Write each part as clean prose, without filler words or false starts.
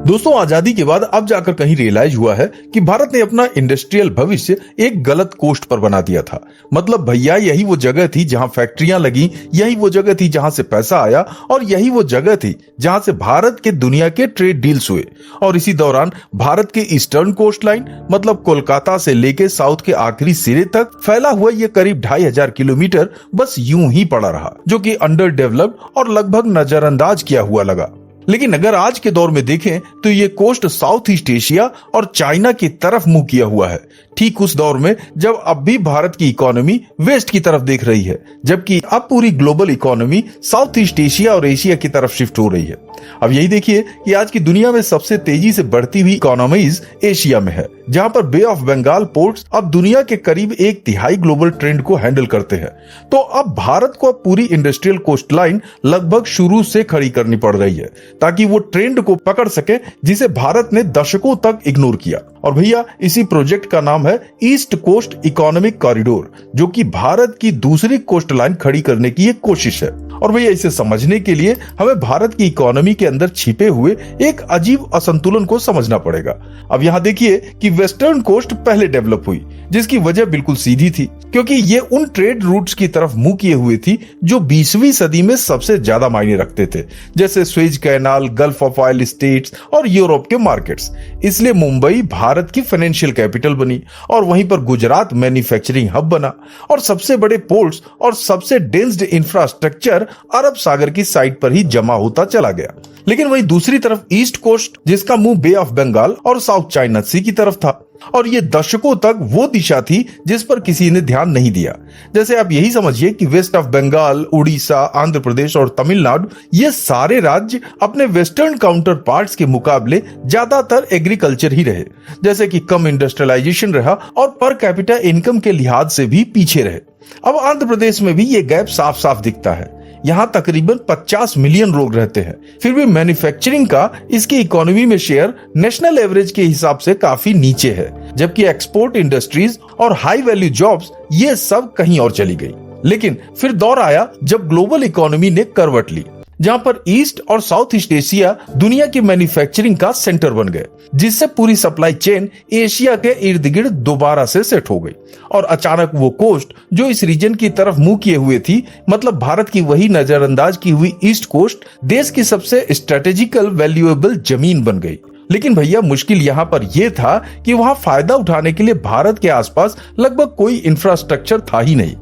दोस्तों, आजादी के बाद अब जाकर कहीं रियलाइज हुआ है कि भारत ने अपना इंडस्ट्रियल भविष्य एक गलत कोस्ट पर बना दिया था। मतलब भैया, यही वो जगह थी जहां फैक्ट्रियां लगी, यही वो जगह थी जहां से पैसा आया और यही वो जगह थी जहां से भारत के दुनिया के ट्रेड डील्स हुए। और इसी दौरान भारत के ईस्टर्न कोस्ट लाइन मतलब कोलकाता से लेके साउथ के आखिरी सिरे तक फैला हुआ ये करीब 2500 किलोमीटर बस यूं ही पड़ा रहा, जो कि अंडर डेवलप्ड और लगभग नजरअंदाज किया हुआ लगा। लेकिन अगर आज के दौर में देखें तो ये कोस्ट साउथ ईस्ट एशिया और चाइना की तरफ मुंह किया हुआ है, ठीक उस दौर में जब अब भी भारत की इकोनॉमी वेस्ट की तरफ देख रही है, जबकि अब पूरी global economy south east Asia और एशिया की तरफ शिफ्ट हो रही है। अब यही देखिए कि आज की दुनिया में सबसे तेजी से बढ़ती हुई इकोनॉमीज एशिया में है, जहां पर बे ऑफ बंगाल पोर्ट्स अब दुनिया के करीब 1/3 ग्लोबल ट्रेंड को हैंडल करते हैं। तो अब भारत को पूरी इंडस्ट्रियल कोस्ट लाइन लगभग शुरू से खड़ी करनी पड़ रही है ताकि वो ट्रेंड को पकड़ सके जिसे भारत ने दशकों तक इग्नोर किया। और भैया, इसी प्रोजेक्ट का नाम है ईस्ट कोस्ट इकोनॉमिक कॉरिडोर, जो कि भारत की दूसरी कोस्ट लाइन खड़ी करने की एक कोशिश है। और भैया, इसे समझने के लिए हमें भारत की इकोनॉमी के अंदर छिपे हुए एक अजीब असंतुलन को समझना पड़ेगा। अब यहाँ देखिए कि वेस्टर्न कोस्ट पहले डेवलप हुई, जिसकी वजह बिल्कुल सीधी थी, क्योंकि ये उन ट्रेड रूट्स की तरफ मुंह किए हुए थी जो 20वीं सदी में सबसे ज्यादा मायने रखते थे, जैसे Suez canal, gulf of oil states और यूरोप के मार्केट्स। इसलिए मुंबई भारत की फाइनेंशियल कैपिटल बनी और वहीं पर गुजरात मैन्युफैक्चरिंग हब बना और सबसे बड़े पोर्ट्स और सबसे डेंस्ड इंफ्रास्ट्रक्चर अरब सागर की साइड पर ही जमा होता चला गया। लेकिन वहीं दूसरी तरफ ईस्ट कोस्ट, जिसका मुंह बे ऑफ बंगाल और साउथ चाइना सी की तरफ था, और ये दशकों तक वो दिशा थी जिस पर किसी ने ध्यान नहीं दिया। जैसे आप यही समझिए कि वेस्ट ऑफ बंगाल, उड़ीसा, आंध्र प्रदेश और तमिलनाडु, ये सारे राज्य अपने वेस्टर्न काउंटर पार्ट्स के मुकाबले ज्यादातर एग्रीकल्चर ही रहे, जैसे कि कम इंडस्ट्रियलाइजेशन रहा और पर कैपिटा इनकम के लिहाज से भी पीछे रहे। अब आंध्र प्रदेश में भी ये गैप साफ साफ दिखता है। यहाँ तकरीबन 50 मिलियन लोग रहते हैं, फिर भी मैन्युफैक्चरिंग का इसकी इकोनॉमी में शेयर नेशनल एवरेज के हिसाब से काफी नीचे है, जबकि एक्सपोर्ट इंडस्ट्रीज और हाई वैल्यू जॉब्स ये सब कहीं और चली गई। लेकिन फिर दौर आया जब ग्लोबल इकोनॉमी ने करवट ली, जहां पर ईस्ट और साउथ ईस्ट एशिया दुनिया की मैन्युफैक्चरिंग का सेंटर बन गए, जिससे पूरी सप्लाई चेन एशिया के इर्द गिर्द दोबारा से सेट हो गई। और अचानक वो कोस्ट जो इस रीजन की तरफ मुंह किए हुए थी, मतलब भारत की वही नजरअंदाज की हुई ईस्ट कोस्ट, देश की सबसे स्ट्रेटेजिकल वैल्यूएबल जमीन बन गई। लेकिन भैया, मुश्किल यहाँ पर यह था कि वहां फायदा उठाने के लिए भारत के आसपास लगभग कोई इंफ्रास्ट्रक्चर था ही नहीं।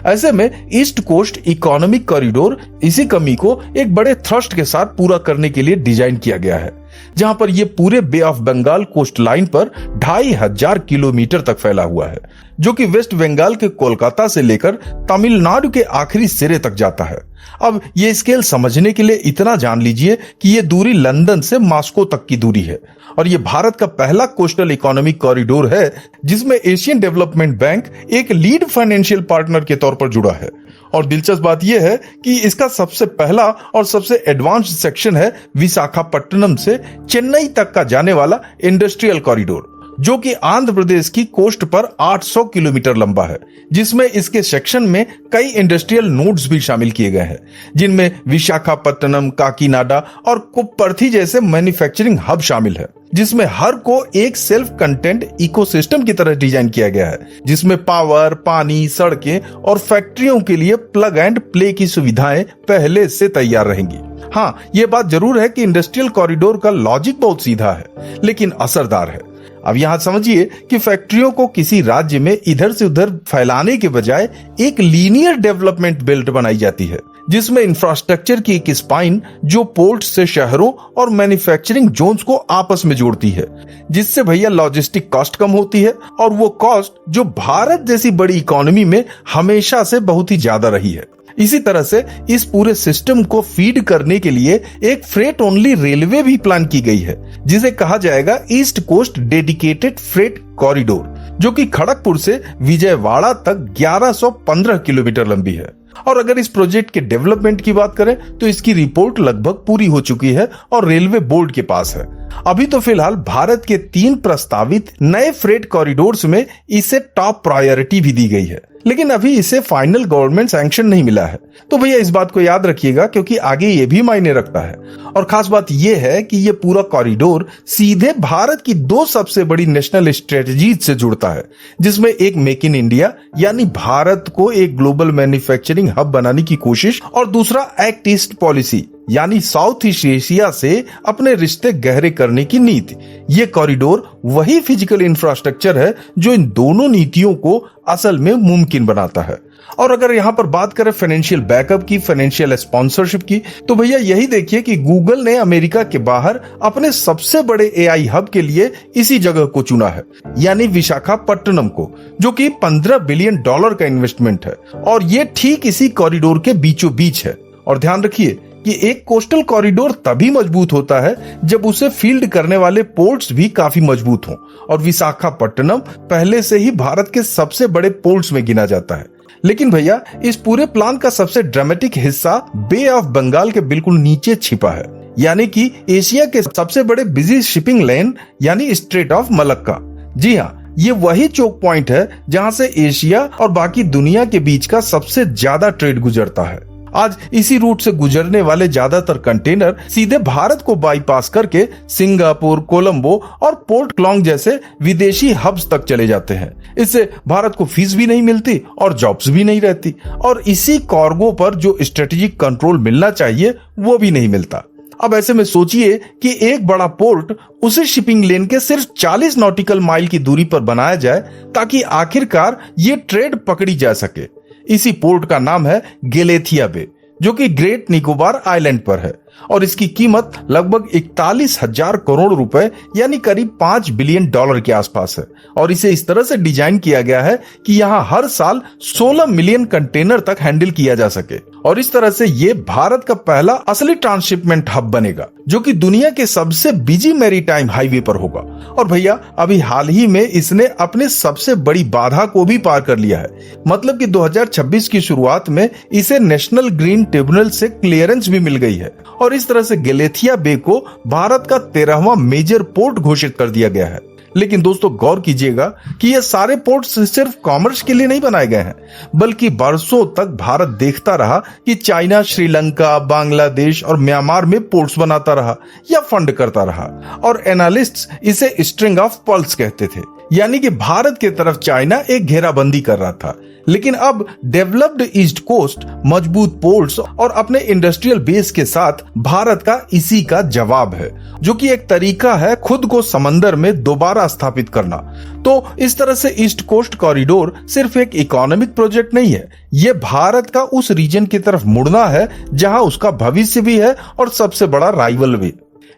ऐसे में ईस्ट कोस्ट इकोनॉमिक कॉरिडोर इसी कमी को एक बड़े थ्रस्ट के साथ पूरा करने के लिए डिजाइन किया गया है, जहां पर यह पूरे बे ऑफ बंगाल कोस्ट लाइन पर 2500 किलोमीटर तक फैला हुआ है, जो कि वेस्ट बंगाल के कोलकाता से लेकर तमिलनाडु के आखिरी सिरे तक जाता है। अब ये स्केल समझने के लिए इतना जान लीजिए कि ये दूरी लंदन से मॉस्को तक की दूरी है और ये भारत का पहला कोस्टल इकोनॉमिक कॉरिडोर है जिसमें एशियन डेवलपमेंट बैंक एक लीड फाइनेंशियल पार्टनर के तौर पर जुड़ा है। और दिलचस्प बात यह है कि इसका सबसे पहला और सबसे एडवांस्ड सेक्शन है विशाखापट्टनम से चेन्नई तक का जाने वाला इंडस्ट्रियल कॉरिडोर, जो कि आंध्र प्रदेश की कोस्ट पर 800 किलोमीटर लंबा है, जिसमें इसके सेक्शन में कई इंडस्ट्रियल नोड्स भी शामिल किए गए हैं, जिनमें विशाखापट्टनम, काकीनाडा और कुप्पर्थी जैसे मैन्युफैक्चरिंग हब शामिल है, जिसमें हर को एक सेल्फ कंटेंट इकोसिस्टम की तरह डिजाइन किया गया है, जिसमें पावर, पानी, सड़कें और फैक्ट्रियों के लिए प्लग एंड प्ले की सुविधाएं पहले से तैयार रहेंगी। हाँ, ये बात जरूर है कि इंडस्ट्रियल कॉरिडोर का लॉजिक बहुत सीधा है लेकिन असरदार है। अब यहाँ समझिए कि फैक्ट्रियों को किसी राज्य में इधर से उधर फैलाने के बजाय एक लीनियर डेवलपमेंट बेल्ट बनाई जाती है, जिसमें इंफ्रास्ट्रक्चर की एक स्पाइन जो पोर्ट से शहरों और मैन्युफैक्चरिंग जोन्स को आपस में जोड़ती है, जिससे भैया लॉजिस्टिक कॉस्ट कम होती है और वो कॉस्ट जो भारत जैसी बड़ी इकोनॉमी में हमेशा से बहुत ही ज्यादा रही है। इसी तरह से इस पूरे सिस्टम को फीड करने के लिए एक फ्रेट ओनली रेलवे भी प्लान की गई है, जिसे कहा जाएगा east coast dedicated freight corridor, जो कि खड़गपुर से विजयवाड़ा तक 1115 किलोमीटर लंबी है। और अगर इस प्रोजेक्ट के डेवलपमेंट की बात करें तो इसकी रिपोर्ट लगभग पूरी हो चुकी है और रेलवे बोर्ड के पास है। अभी तो फिलहाल भारत के 3 प्रस्तावित नए फ्रेट कॉरिडोर्स में इसे टॉप प्रायोरिटी भी दी गई है, लेकिन अभी इसे फाइनल गवर्नमेंट सैंक्शन नहीं मिला है। तो भैया इस बात को याद रखिएगा, क्योंकि आगे ये भी मायने रखता है। और खास बात यह है कि ये पूरा कॉरिडोर सीधे भारत की दो सबसे बड़ी नेशनल स्ट्रेटजीज से जुड़ता है, जिसमें एक मेक इन इंडिया यानी भारत को एक ग्लोबल मैन्युफैक्चरिंग हब बनाने की कोशिश, और दूसरा एक्ट ईस्ट पॉलिसी यानी साउथ ईस्ट एशिया से अपने रिश्ते गहरे करने की नीति। ये कॉरिडोर वही फिजिकल इंफ्रास्ट्रक्चर है जो इन दोनों नीतियों को असल में मुमकिन बनाता है। और अगर यहां पर बात करें फाइनेंशियल बैकअप की, फाइनेंशियल स्पॉन्सरशिप की, तो भैया यही देखिए कि गूगल ने अमेरिका के बाहर अपने सबसे बड़े एआई हब के लिए इसी जगह को चुना है, यानी विशाखापट्टनम को, जो कि $15 बिलियन का इन्वेस्टमेंट है। और ये ठीक इसी कॉरिडोर के बीचों बीच है। और ध्यान रखिए कि एक कोस्टल कॉरिडोर तभी मजबूत होता है जब उसे फील्ड करने वाले पोर्ट्स भी काफी मजबूत हों, और विशाखापट्टनम पहले से ही भारत के सबसे बड़े पोर्ट्स में गिना जाता है। लेकिन भैया इस पूरे प्लान का सबसे ड्रामेटिक हिस्सा बे ऑफ बंगाल के बिल्कुल नीचे छिपा है, यानी कि एशिया के सबसे बड़े बिजी शिपिंग लेन यानी स्ट्रेट ऑफ मलक्का। जी हाँ, ये वही चोक पॉइंट है जहां से एशिया और बाकी दुनिया के बीच का सबसे ज्यादा ट्रेड गुजरता है। आज इसी रूट से गुजरने वाले ज्यादातर कंटेनर सीधे भारत को बाईपास करके सिंगापुर, कोलंबो और पोर्ट क्लॉन्ग जैसे विदेशी हब्स तक चले जाते हैं। इससे भारत को फीस भी नहीं मिलती और जॉब्स भी नहीं रहती, और इसी कार्गो पर जो स्ट्रेटेजिक कंट्रोल मिलना चाहिए वो भी नहीं मिलता। अब ऐसे में सोचिए कि एक बड़ा पोर्ट उसे शिपिंग लेन के सिर्फ 40 नॉटिकल माइल की दूरी पर बनाया जाए ताकि आखिरकार ये ट्रेड पकड़ी जा सके। इसी पोर्ट का नाम है गेलेथिया बे, जो कि ग्रेट निकोबार आइलैंड पर है, और इसकी कीमत लगभग 41,000 करोड़ रुपए यानी करीब $5 बिलियन के आसपास है। और इसे इस तरह से डिजाइन किया गया है कि यहाँ हर साल 16 मिलियन कंटेनर तक हैंडल किया जा सके, और इस तरह से ये भारत का पहला असली ट्रांसशिपमेंट हब बनेगा, जो कि दुनिया के सबसे बिजी मैरीटाइम हाईवे पर होगा। और भैया अभी हाल ही में इसने अपने सबसे बड़ी बाधा को भी पार कर लिया है, मतलब कि 2026 की शुरुआत में इसे नेशनल ग्रीन ट्रिब्यूनल से क्लियरेंस भी मिल गई है, और इस तरह से गेलेथिया बे को भारत का 13वां मेजर पोर्ट घोषित कर दिया गया है। लेकिन दोस्तों गौर कीजिएगा कि ये सारे पोर्ट्स सिर्फ कॉमर्स के लिए नहीं बनाए गए हैं, बल्कि बरसों तक भारत देखता रहा कि चाइना श्रीलंका, बांग्लादेश और म्यांमार में पोर्ट्स बनाता रहा या फंड करता रहा। और एनालिस्ट्स इसे स्ट्रिंग ऑफ पर्ल्स कहते थे, यानी कि भारत की तरफ चाइना एक घेराबंदी कर रहा था। लेकिन अब डेवलप्ड ईस्ट कोस्ट, मजबूत पोर्ट्स और अपने इंडस्ट्रियल बेस के साथ भारत का इसी का जवाब है, जो कि एक तरीका है खुद को समंदर में दोबारा स्थापित करना। तो इस तरह से ईस्ट कोस्ट कॉरिडोर सिर्फ एक इकोनॉमिक प्रोजेक्ट नहीं है, ये भारत का उस रीजन की तरफ मुड़ना है जहां उसका भविष्य भी है और सबसे बड़ा राइवल भी।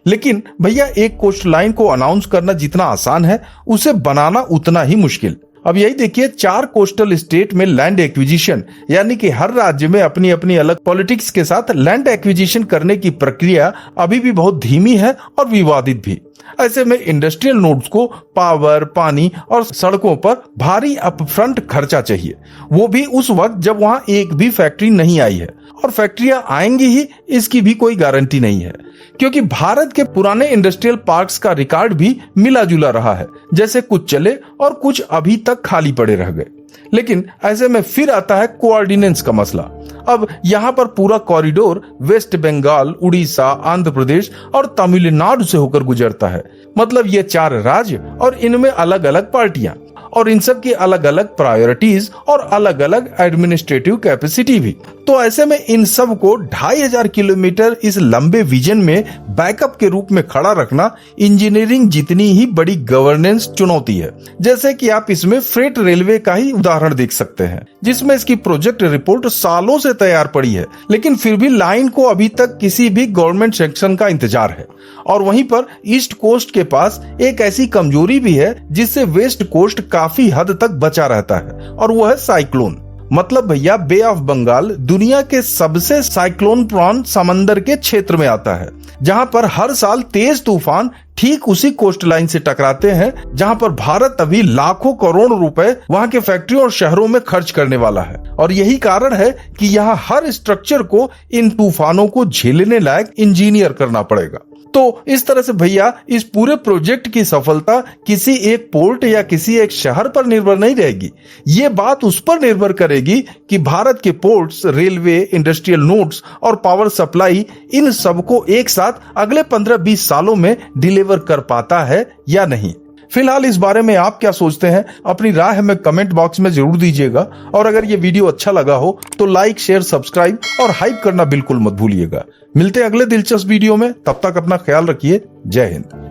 लेकिन भैया एक कोस्ट लाइन को अनाउंस करना जितना आसान है, उसे बनाना उतना ही मुश्किल। अब यही देखिए, 4 कोस्टल स्टेट में लैंड एक्विजिशन, यानी कि हर राज्य में अपनी अपनी अलग पॉलिटिक्स के साथ लैंड एक्विजिशन करने की प्रक्रिया अभी भी बहुत धीमी है और विवादित भी। ऐसे में इंडस्ट्रियल नोड्स को पावर, पानी और सड़कों पर भारी अपफ्रंट खर्चा चाहिए, वो भी उस वक्त जब वहां एक भी फैक्ट्री नहीं आई है, और फैक्ट्रियां आएंगी ही इसकी भी कोई गारंटी नहीं है, क्योंकि भारत के पुराने इंडस्ट्रियल पार्क्स का रिकॉर्ड भी मिला जुला रहा है, जैसे कुछ चले और कुछ अभी तक खाली पड़े रह गए। लेकिन ऐसे में फिर आता है कोऑर्डिनेंस का मसला। अब यहाँ पर पूरा कॉरिडोर वेस्ट बंगाल, उड़ीसा, आंध्र प्रदेश और तमिलनाडु से होकर गुजरता है, मतलब ये 4 राज्य और इनमें अलग अलग पार्टियां, और इन सब की अलग अलग प्रायोरिटीज और अलग अलग एडमिनिस्ट्रेटिव कैपेसिटी भी। तो ऐसे में इन सब को 2500 किलोमीटर इस लंबे विजन में बैकअप के रूप में खड़ा रखना इंजीनियरिंग जितनी ही बड़ी गवर्नेंस चुनौती है। जैसे कि आप इसमें फ्रेट रेलवे का ही उदाहरण देख सकते हैं, जिसमें इसकी प्रोजेक्ट रिपोर्ट सालों से तैयार पड़ी है, लेकिन फिर भी लाइन को अभी तक किसी भी गवर्नमेंट सेक्शन का इंतजार है। और वहीं पर ईस्ट कोस्ट के पास एक ऐसी कमजोरी भी है जिससे वेस्ट कोस्ट काफी हद तक बचा रहता है, और वो है साइक्लोन। मतलब भैया बे ऑफ बंगाल दुनिया के सबसे साइक्लोन प्रॉन समंदर के क्षेत्र में आता है, जहां पर हर साल तेज तूफान ठीक उसी कोस्ट लाइन से टकराते हैं जहां पर भारत अभी लाखों करोड़ रुपए वहां के फैक्ट्रियों और शहरों में खर्च करने वाला है। और यही कारण है कि यहाँ हर स्ट्रक्चर को इन तूफानों को झेलने लायक इंजीनियर करना पड़ेगा। तो इस तरह से भैया इस पूरे प्रोजेक्ट की सफलता किसी एक पोर्ट या किसी एक शहर पर निर्भर नहीं रहेगी। ये बात उस पर निर्भर करेगी कि भारत के पोर्ट्स, रेलवे, इंडस्ट्रियल नोड्स और पावर सप्लाई इन सबको एक साथ अगले 15-20 सालों में डिलीवर कर पाता है या नहीं। फिलहाल इस बारे में आप क्या सोचते हैं, अपनी राय हमें कमेंट बॉक्स में जरूर दीजिएगा। और अगर ये वीडियो अच्छा लगा हो तो लाइक, शेयर, सब्सक्राइब और हाइप करना बिल्कुल मत भूलिएगा। मिलते हैं अगले दिलचस्प वीडियो में, तब तक अपना ख्याल रखिए। जय हिंद।